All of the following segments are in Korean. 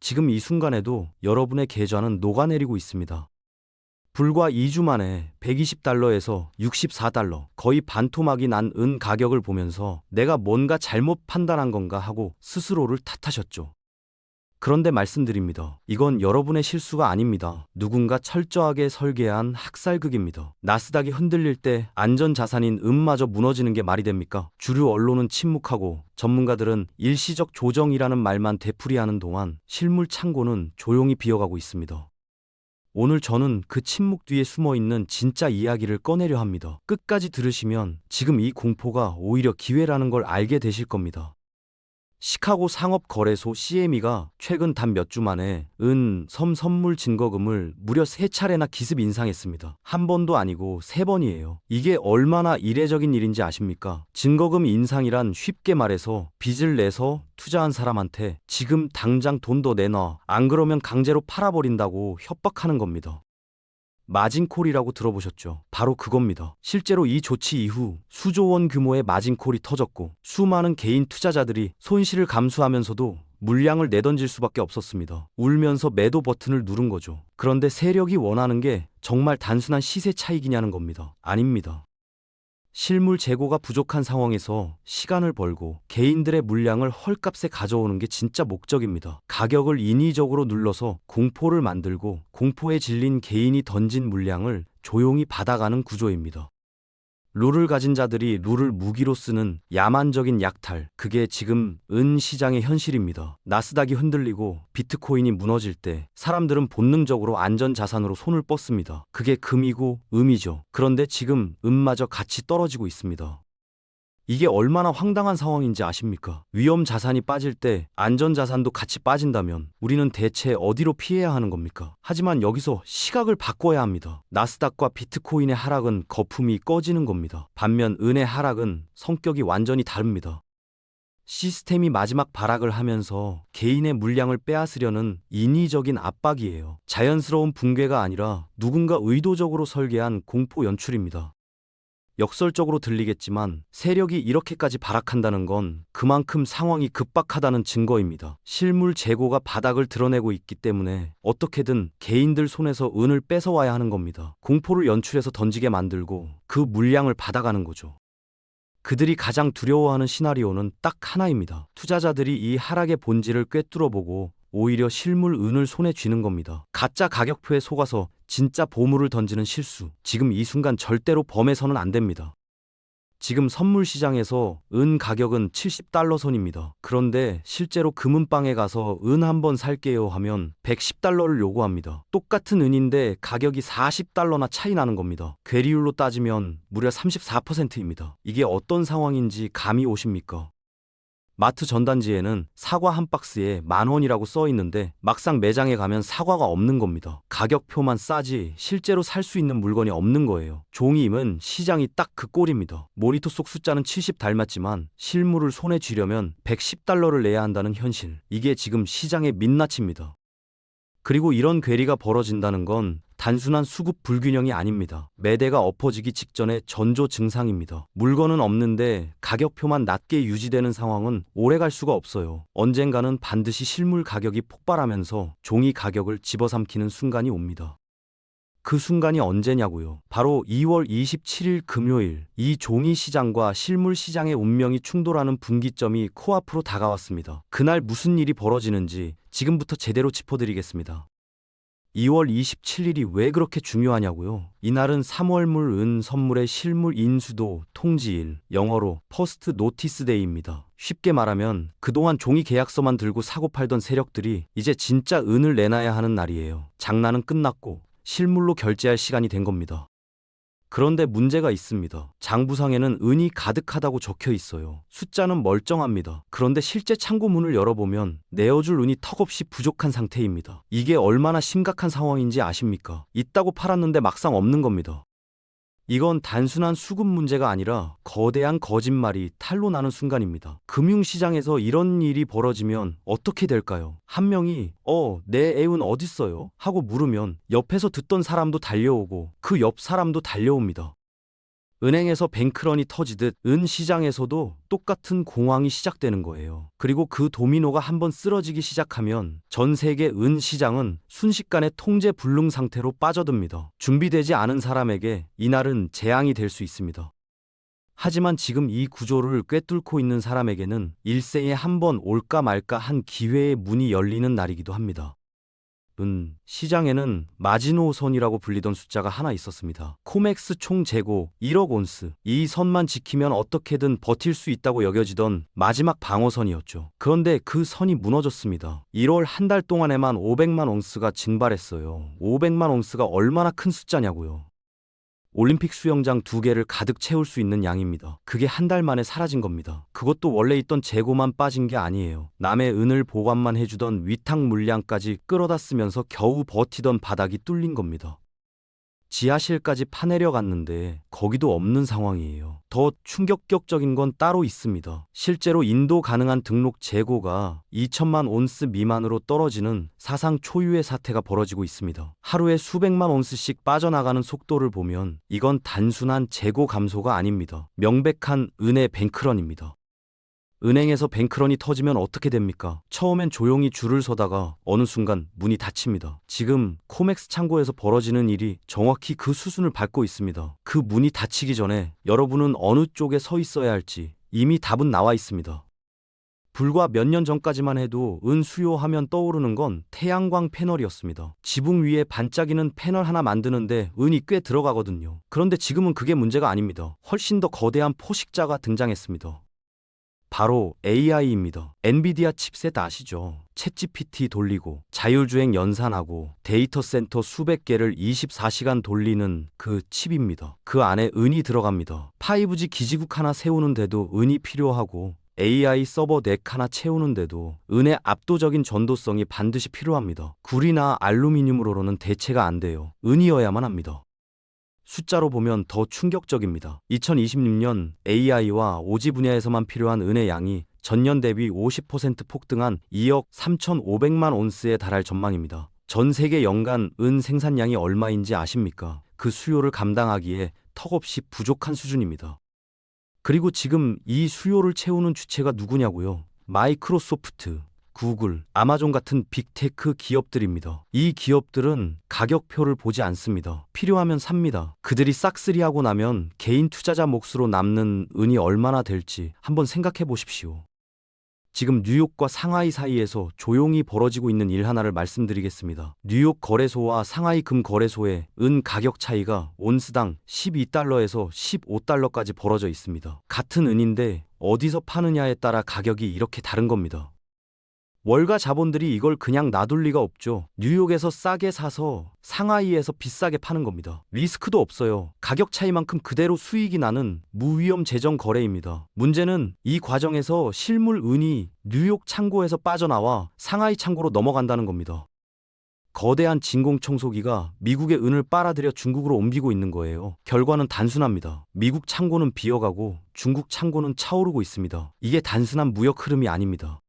지금 이 순간에도 여러분의 계좌는 녹아내리고 있습니다. 불과 2주 만에 120달러에서 64달러, 거의 반토막이 난 은 가격을 보면서 내가 뭔가 잘못 판단한 건가 하고 스스로를 탓하셨죠. 그런데 말씀드립니다. 이건 여러분의 실수가 아닙니다. 누군가 철저하게 설계한 학살극입니다. 나스닥이 흔들릴 때 안전자산인 은마저 무너지는 게 말이 됩니까? 주류 언론은 침묵하고 전문가들은 일시적 조정이라는 말만 되풀이하는 동안 실물 창고는 조용히 비어가고 있습니다. 오늘 저는 그 침묵 뒤에 숨어 있는 진짜 이야기를 꺼내려 합니다. 끝까지 들으시면 지금 이 공포가 오히려 기회라는 걸 알게 되실 겁니다. 시카고 상업거래소 CME가 최근 단 몇 주 만에 섬 선물 증거금을 무려 3차례나 기습 인상했습니다. 한 번도 아니고 3번이에요. 이게 얼마나 이례적인 일인지 아십니까? 증거금 인상이란 쉽게 말해서 빚을 내서 투자한 사람한테 지금 당장 돈 더 내놔. 안 그러면 강제로 팔아버린다고 협박하는 겁니다. 마진콜이라고 들어보셨죠? 바로 그겁니다. 실제로 이 조치 이후 수조 원 규모의 마진콜이 터졌고 수많은 개인 투자자들이 손실을 감수하면서도 물량을 내던질 수밖에 없었습니다. 울면서 매도 버튼을 누른 거죠. 그런데 세력이 원하는 게 정말 단순한 시세 차익이냐는 겁니다. 아닙니다. 실물 재고가 부족한 상황에서 시간을 벌고 개인들의 물량을 헐값에 가져오는 게 진짜 목적입니다. 가격을 인위적으로 눌러서 공포를 만들고 공포에 질린 개인이 던진 물량을 조용히 받아가는 구조입니다. 룰을 가진 자들이 룰을 무기로 쓰는 야만적인 약탈, 그게 지금 은 시장의 현실입니다. 나스닥이 흔들리고 비트코인이 무너질 때 사람들은 본능적으로 안전자산으로 손을 뻗습니다. 그게 금이고 음이죠. 그런데 지금 음마저 같이 떨어지고 있습니다. 이게 얼마나 황당한 상황인지 아십니까? 위험 자산이 빠질 때 안전 자산도 같이 빠진다면 우리는 대체 어디로 피해야 하는 겁니까? 하지만 여기서 시각을 바꿔야 합니다. 나스닥과 비트코인의 하락은 거품이 꺼지는 겁니다. 반면 은의 하락은 성격이 완전히 다릅니다. 시스템이 마지막 발악을 하면서 개인의 물량을 빼앗으려는 인위적인 압박이에요. 자연스러운 붕괴가 아니라 누군가 의도적으로 설계한 공포 연출입니다. 역설적으로 들리겠지만 세력이 이렇게까지 발악한다는 건 그만큼 상황이 급박하다는 증거입니다. 실물 재고가 바닥을 드러내고 있기 때문에 어떻게든 개인들 손에서 은을 뺏어와야 하는 겁니다. 공포를 연출해서 던지게 만들고 그 물량을 받아가는 거죠. 그들이 가장 두려워하는 시나리오는 딱 하나입니다. 투자자들이 이 하락의 본질을 꿰뚫어보고 오히려 실물 은을 손에 쥐는 겁니다. 가짜 가격표에 속아서 진짜 보물을 던지는 실수. 지금 이 순간 절대로 범해서는 안 됩니다. 지금 선물 시장에서 은 가격은 70달러 선입니다. 그런데 실제로 금은방에 가서 은 한번 살게요 하면 110달러를 요구합니다. 똑같은 은인데 가격이 40달러나 차이 나는 겁니다. 괴리율로 따지면 무려 34%입니다. 이게 어떤 상황인지 감이 오십니까? 마트 전단지에는 사과 한 박스에 10,000원이라고 써 있는데 막상 매장에 가면 사과가 없는 겁니다. 가격표만 싸지 실제로 살 수 있는 물건이 없는 거예요. 종이임은 시장이 딱 그 꼴입니다. 모니터 속 숫자는 70 닮았지만 실물을 손에 쥐려면 110달러를 내야 한다는 현실. 이게 지금 시장의 민낯입니다. 그리고 이런 괴리가 벌어진다는 건 단순한 수급 불균형이 아닙니다. 매대가 엎어지기 직전의 전조 증상입니다. 물건은 없는데 가격표만 낮게 유지되는 상황은 오래 갈 수가 없어요. 언젠가는 반드시 실물 가격이 폭발하면서 종이 가격을 집어삼키는 순간이 옵니다. 그 순간이 언제냐고요? 바로 2월 27일 금요일, 이 종이 시장과 실물 시장의 운명이 충돌하는 분기점이 코앞으로 다가왔습니다. 그날 무슨 일이 벌어지는지 지금부터 제대로 짚어드리겠습니다. 2월 27일이 왜 그렇게 중요하냐고요? 이날은 3월물 은 선물의 실물 인수도 통지일, 영어로 퍼스트 노티스 데이입니다. 쉽게 말하면 그동안 종이 계약서만 들고 사고 팔던 세력들이 이제 진짜 은을 내놔야 하는 날이에요. 장난은 끝났고 실물로 결제할 시간이 된 겁니다. 그런데 문제가 있습니다. 장부상에는 은이 가득하다고 적혀 있어요. 숫자는 멀쩡합니다. 그런데 실제 창고 문을 열어보면 내어줄 은이 턱없이 부족한 상태입니다. 이게 얼마나 심각한 상황인지 아십니까? 있다고 팔았는데 막상 없는 겁니다. 이건 단순한 수급 문제가 아니라 거대한 거짓말이 탄로 나는 순간입니다. 금융시장에서 이런 일이 벌어지면 어떻게 될까요? 한 명이 내 애운 어딨어요? 하고 물으면 옆에서 듣던 사람도 달려오고 그 옆 사람도 달려옵니다. 은행에서 뱅크런이 터지듯 은 시장에서도 똑같은 공황이 시작되는 거예요. 그리고 그 도미노가 한번 쓰러지기 시작하면 전 세계 은 시장은 순식간에 통제 불능 상태로 빠져듭니다. 준비되지 않은 사람에게 이날은 재앙이 될 수 있습니다. 하지만 지금 이 구조를 꿰뚫고 있는 사람에게는 일생에 한 번 올까 말까 한 기회의 문이 열리는 날이기도 합니다. 시장에는 마지노선이라고 불리던 숫자가 하나 있었습니다. 코맥스 총 재고 1억 온스. 이 선만 지키면 어떻게든 버틸 수 있다고 여겨지던 마지막 방어선이었죠. 그런데 그 선이 무너졌습니다. 1월 한 달 동안에만 500만 온스가 증발했어요. 500만 온스가 얼마나 큰 숫자냐고요. 올림픽 수영장 2개를 가득 채울 수 있는 양입니다. 그게 한 달 만에 사라진 겁니다. 그것도 원래 있던 재고만 빠진 게 아니에요. 남의 은을 보관만 해주던 위탁 물량까지 끌어다 쓰면서 겨우 버티던 바닥이 뚫린 겁니다. 지하실까지 파내려 갔는데 거기도 없는 상황이에요. 더 충격적인 건 따로 있습니다. 실제로 인도 가능한 등록 재고가 2천만 온스 미만으로 떨어지는 사상 초유의 사태가 벌어지고 있습니다. 하루에 수백만 온스씩 빠져나가는 속도를 보면 이건 단순한 재고 감소가 아닙니다. 명백한 은의 뱅크런입니다. 은행에서 뱅크런이 터지면 어떻게 됩니까? 처음엔 조용히 줄을 서다가 어느 순간 문이 닫힙니다. 지금 코맥스 창고에서 벌어지는 일이 정확히 그 수순을 밟고 있습니다. 그 문이 닫히기 전에 여러분은 어느 쪽에 서 있어야 할지 이미 답은 나와 있습니다. 불과 몇 년 전까지만 해도 은 수요하면 떠오르는 건 태양광 패널이었습니다. 지붕 위에 반짝이는 패널 하나 만드는데 은이 꽤 들어가거든요. 그런데 지금은 그게 문제가 아닙니다. 훨씬 더 거대한 포식자가 등장했습니다. 바로 AI입니다. 엔비디아 칩셋 아시죠? 챗GPT 돌리고 자율주행 연산하고 데이터 센터 수백 개를 24시간 돌리는 그 칩입니다. 그 안에 은이 들어갑니다. 5G 기지국 하나 세우는데도 은이 필요하고 AI 서버 넥 하나 채우는데도 은의 압도적인 전도성이 반드시 필요합니다. 구리나 알루미늄으로는 대체가 안 돼요. 은이어야만 합니다. 숫자로 보면 더 충격적입니다. 2026년 AI와 오지 분야에서만 필요한 은의 양이 전년 대비 50% 폭등한 2억 3,500만 온스에 달할 전망입니다. 전 세계 연간 은 생산량이 얼마인지 아십니까? 그 수요를 감당하기에 턱없이 부족한 수준입니다. 그리고 지금 이 수요를 채우는 주체가 누구냐고요? 마이크로소프트, 구글, 아마존 같은 빅테크 기업들입니다. 이 기업들은 가격표를 보지 않습니다. 필요하면 삽니다. 그들이 싹쓸이하고 나면 개인 투자자 몫으로 남는 은이 얼마나 될지 한번 생각해 보십시오. 지금 뉴욕과 상하이 사이에서 조용히 벌어지고 있는 일 하나를 말씀드리겠습니다. 뉴욕 거래소와 상하이 금 거래소의 은 가격 차이가 온스당 12달러에서 15달러까지 벌어져 있습니다. 같은 은인데 어디서 파느냐에 따라 가격이 이렇게 다른 겁니다. 월가 자본들이 이걸 그냥 놔둘 리가 없죠. 뉴욕에서 싸게 사서 상하이에서 비싸게 파는 겁니다. 리스크도 없어요. 가격 차이만큼 그대로 수익이 나는 무위험 재정 거래입니다. 문제는 이 과정에서 실물 은이 뉴욕 창고에서 빠져나와 상하이 창고로 넘어간다는 겁니다. 거대한 진공청소기가 미국의 은을 빨아들여 중국으로 옮기고 있는 거예요. 결과는 단순합니다. 미국 창고는 비어가고 중국 창고는 차오르고 있습니다. 이게 단순한 무역 흐름이 아닙니다.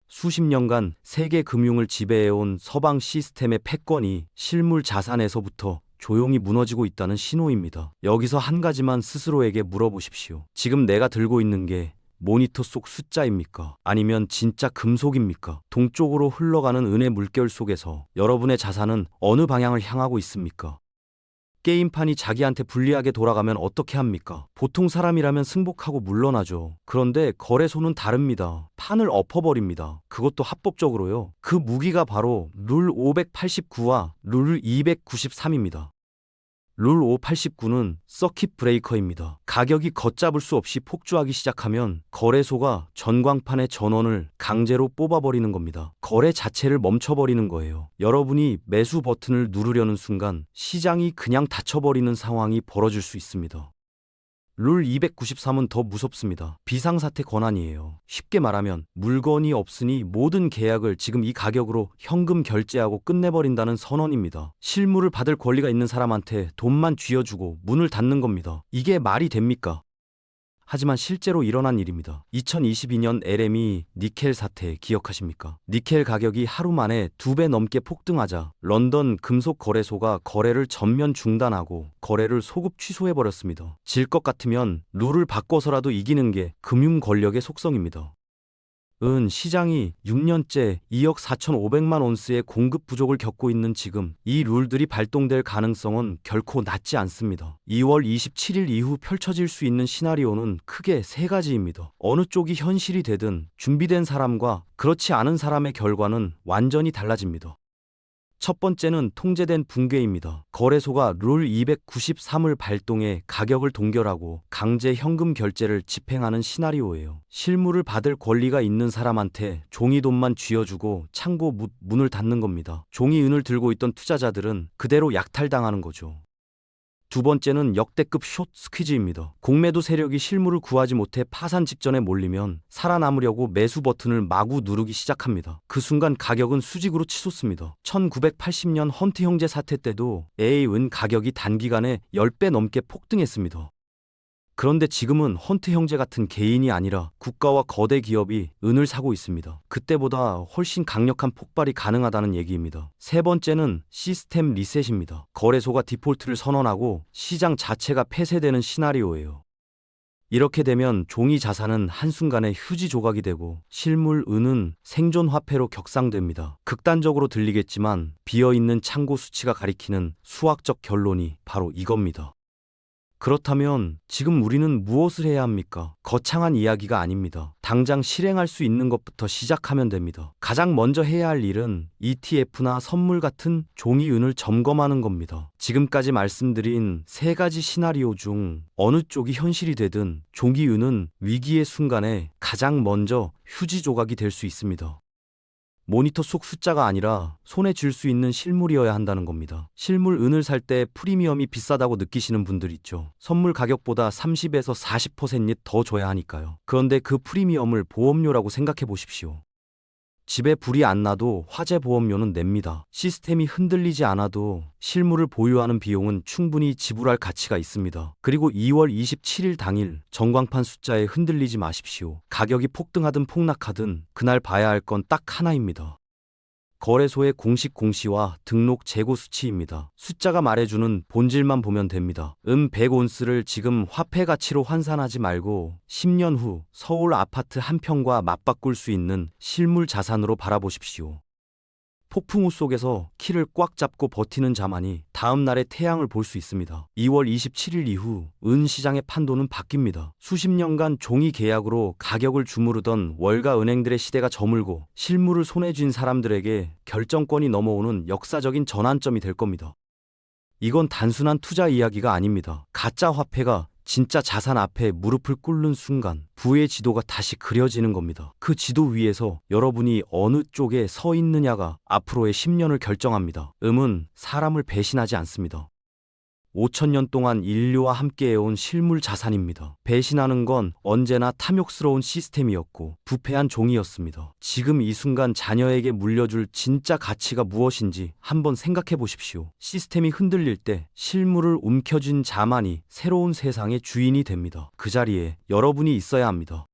수십 년간 세계 금융을 지배해온 서방 시스템의 패권이 실물 자산에서부터 조용히 무너지고 있다는 신호입니다. 여기서 한 가지만 스스로에게 물어보십시오. 지금 내가 들고 있는 게 모니터 속 숫자입니까? 아니면 진짜 금속입니까? 동쪽으로 흘러가는 은의 물결 속에서 여러분의 자산은 어느 방향을 향하고 있습니까? 게임판이 자기한테 불리하게 돌아가면 어떻게 합니까? 보통 사람이라면 승복하고 물러나죠. 그런데 거래소는 다릅니다. 판을 엎어버립니다. 그것도 합법적으로요. 그 무기가 바로 룰 589와 룰 293입니다. 룰 589는 서킷 브레이커입니다. 가격이 걷잡을 수 없이 폭주하기 시작하면 거래소가 전광판의 전원을 강제로 뽑아버리는 겁니다. 거래 자체를 멈춰버리는 거예요. 여러분이 매수 버튼을 누르려는 순간 시장이 그냥 닫혀버리는 상황이 벌어질 수 있습니다. 룰 293은 더 무섭습니다. 비상사태 권한이에요. 쉽게 말하면 물건이 없으니 모든 계약을 지금 이 가격으로 현금 결제하고 끝내버린다는 선언입니다. 실물을 받을 권리가 있는 사람한테 돈만 쥐어주고 문을 닫는 겁니다. 이게 말이 됩니까? 하지만 실제로 일어난 일입니다. 2022년 LME 니켈 사태 기억하십니까? 니켈 가격이 하루 만에 2배 넘게 폭등하자 런던 금속 거래소가 거래를 전면 중단하고 거래를 소급 취소해버렸습니다. 질 것 같으면 룰을 바꿔서라도 이기는 게 금융 권력의 속성입니다. 시장이 6년째 2억 4,500만 온스의 공급 부족을 겪고 있는 지금 이 룰들이 발동될 가능성은 결코 낮지 않습니다. 2월 27일 이후 펼쳐질 수 있는 시나리오는 크게 세 가지입니다. 어느 쪽이 현실이 되든 준비된 사람과 그렇지 않은 사람의 결과는 완전히 달라집니다. 첫 번째는 통제된 붕괴입니다. 거래소가 룰 293을 발동해 가격을 동결하고 강제 현금 결제를 집행하는 시나리오예요. 실물을 받을 권리가 있는 사람한테 종이돈만 쥐어주고 창고 문을 닫는 겁니다. 종이은을 들고 있던 투자자들은 그대로 약탈당하는 거죠. 두 번째는 역대급 숏 스퀴즈입니다. 공매도 세력이 실물을 구하지 못해 파산 직전에 몰리면 살아남으려고 매수 버튼을 마구 누르기 시작합니다. 그 순간 가격은 수직으로 치솟습니다. 1980년 헌트 형제 사태 때도 은 가격이 단기간에 10배 넘게 폭등했습니다. 그런데 지금은 헌트 형제 같은 개인이 아니라 국가와 거대 기업이 은을 사고 있습니다. 그때보다 훨씬 강력한 폭발이 가능하다는 얘기입니다. 세 번째는 시스템 리셋입니다. 거래소가 디폴트를 선언하고 시장 자체가 폐쇄되는 시나리오예요. 이렇게 되면 종이 자산은 한순간에 휴지 조각이 되고 실물 은은 생존 화폐로 격상됩니다. 극단적으로 들리겠지만 비어있는 창고 수치가 가리키는 수학적 결론이 바로 이겁니다. 그렇다면 지금 우리는 무엇을 해야 합니까? 거창한 이야기가 아닙니다. 당장 실행할 수 있는 것부터 시작하면 됩니다. 가장 먼저 해야 할 일은 ETF나 선물 같은 종이은을 점검하는 겁니다. 지금까지 말씀드린 세 가지 시나리오 중 어느 쪽이 현실이 되든 종이은은 위기의 순간에 가장 먼저 휴지 조각이 될 수 있습니다. 모니터 속 숫자가 아니라 손에 쥘 수 있는 실물이어야 한다는 겁니다. 실물 은을 살 때 프리미엄이 비싸다고 느끼시는 분들 있죠. 선물 가격보다 30에서 40% 더 줘야 하니까요. 그런데 그 프리미엄을 보험료라고 생각해 보십시오. 집에 불이 안 나도 화재 보험료는 냅니다. 시스템이 흔들리지 않아도 실물을 보유하는 비용은 충분히 지불할 가치가 있습니다. 그리고 2월 27일 당일 전광판 숫자에 흔들리지 마십시오. 가격이 폭등하든 폭락하든 그날 봐야 할 건 딱 하나입니다. 거래소의 공식 공시와 등록 재고 수치입니다. 숫자가 말해주는 본질만 보면 됩니다. 100온스를 지금 화폐 가치로 환산하지 말고 10년 후 서울 아파트 한 평과 맞바꿀 수 있는 실물 자산으로 바라보십시오. 폭풍우 속에서 키를 꽉 잡고 버티는 자만이 다음 날의 태양을 볼 수 있습니다. 2월 27일 이후 은 시장의 판도는 바뀝니다. 수십 년간 종이 계약으로 가격을 주무르던 월가 은행들의 시대가 저물고 실물을 손에 쥔 사람들에게 결정권이 넘어오는 역사적인 전환점이 될 겁니다. 이건 단순한 투자 이야기가 아닙니다. 가짜 화폐가 진짜 자산 앞에 무릎을 꿇는 순간 부의 지도가 다시 그려지는 겁니다. 그 지도 위에서 여러분이 어느 쪽에 서 있느냐가 앞으로의 10년을 결정합니다. 은 사람을 배신하지 않습니다. 5,000년 동안 인류와 함께해온 실물 자산입니다. 배신하는 건 언제나 탐욕스러운 시스템이었고 부패한 종이었습니다. 지금 이 순간 자녀에게 물려줄 진짜 가치가 무엇인지 한번 생각해 보십시오. 시스템이 흔들릴 때 실물을 움켜쥔 자만이 새로운 세상의 주인이 됩니다. 그 자리에 여러분이 있어야 합니다.